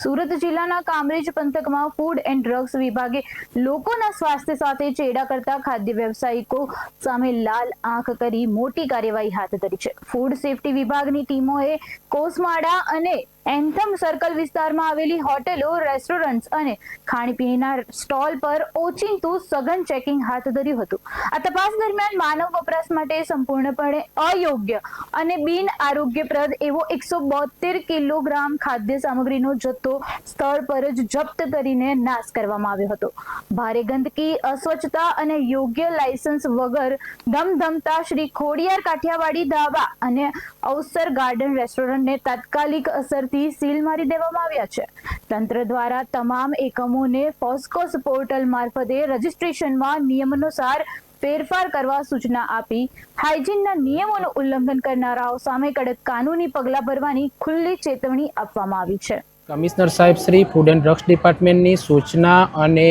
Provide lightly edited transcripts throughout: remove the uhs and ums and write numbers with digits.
સુરત જિલ્લાના કામરેજ પંથકમાં food and drugs વિભાગે લોકોના સ્વાસ્થ્ય સાથે ચેડા કરતા ખાદ્ય વ્યવસાયિકો સામે લાલ આંખ કરી મોટી કાર્યવાહી હાથ ધરી છે। ફૂડ સેફટી વિભાગની ટીમોએ કોસમાડા અને એન્થમ સર્કલ વિસ્તારમાં આવેલી હોટેલો, રેસ્ટોરન્ટ્સ અને ખાણીપીણીના સ્ટોલ પર ઓચિંતું સઘન ચેકિંગ હાથ ધર્યું હતું। આ તપાસ દરમિયાન માનવ વપરાશ માટે સંપૂર્ણપણે અયોગ્ય અને બિન આરોગ્યપ્રદ એવો 172 કિલોગ્રામ ખાદ્ય સામગ્રીનો જથ્થો સ્થળ પર જ જપ્ત કરીને નાશ કરવામાં આવ્યો હતો। ભારે ગંદકી, અસ્વચ્છતા અને યોગ્ય લાયસન્સ વગર ધમધમતા શ્રી ખોડિયાર કાઠિયાવાડી ધાબા અને અવસર ગાર્ડન રેસ્ટોરન્ટને તાત્કાલિક અસર સીલ મારી દેવામાં આવ્યા છે। તંત્ર દ્વારા તમામ એકમોને ફોસ્કોસ પોર્ટલ મારફતે રજીસ્ટ્રેશનમાં નિયમાનુસાર ફેરફાર કરવા સૂચના આપી હાઇજીનના નિયમોનું ઉલ્લંઘન કરનારાઓ સામે કડક કાનૂની પગલાં ભરવાની ખુલ્લી ચેતવણી આપવામાં આવી છે। કમિશનર સાહેબ શ્રી ફૂડ એન્ડ ડ્રગ્સ ડિપાર્ટમેન્ટની સૂચના અને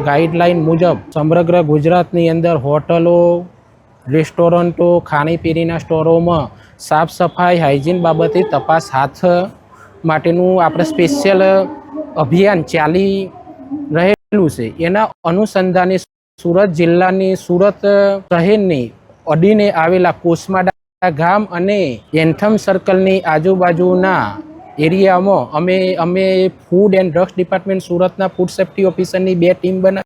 ગાઈડલાઈન મુજબ સમગ્ર ગુજરાતની અંદર હોટલો, રેસ્ટોરન્ટો, ખાણીપીણીના સ્ટોરોમાં સાફ સફાઈ, હાઇજીન બાબતે તપાસ હાથ માટેનું આપણે સ્પેશિયલ અભિયાન ચાલી રહેલું છે। એના અનુસંધાને સુરત જિલ્લાની સુરત શહેરની અડીને આવેલા કોસમાડા ગામ અને એન્થમ સર્કલની આજુબાજુના એરિયામાં અમે ફૂડ એન્ડ ડ્રગ્સ ડિપાર્ટમેન્ટ સુરતના ફૂડ સેફ્ટી ઓફિસરની 2 ટીમ બનાવી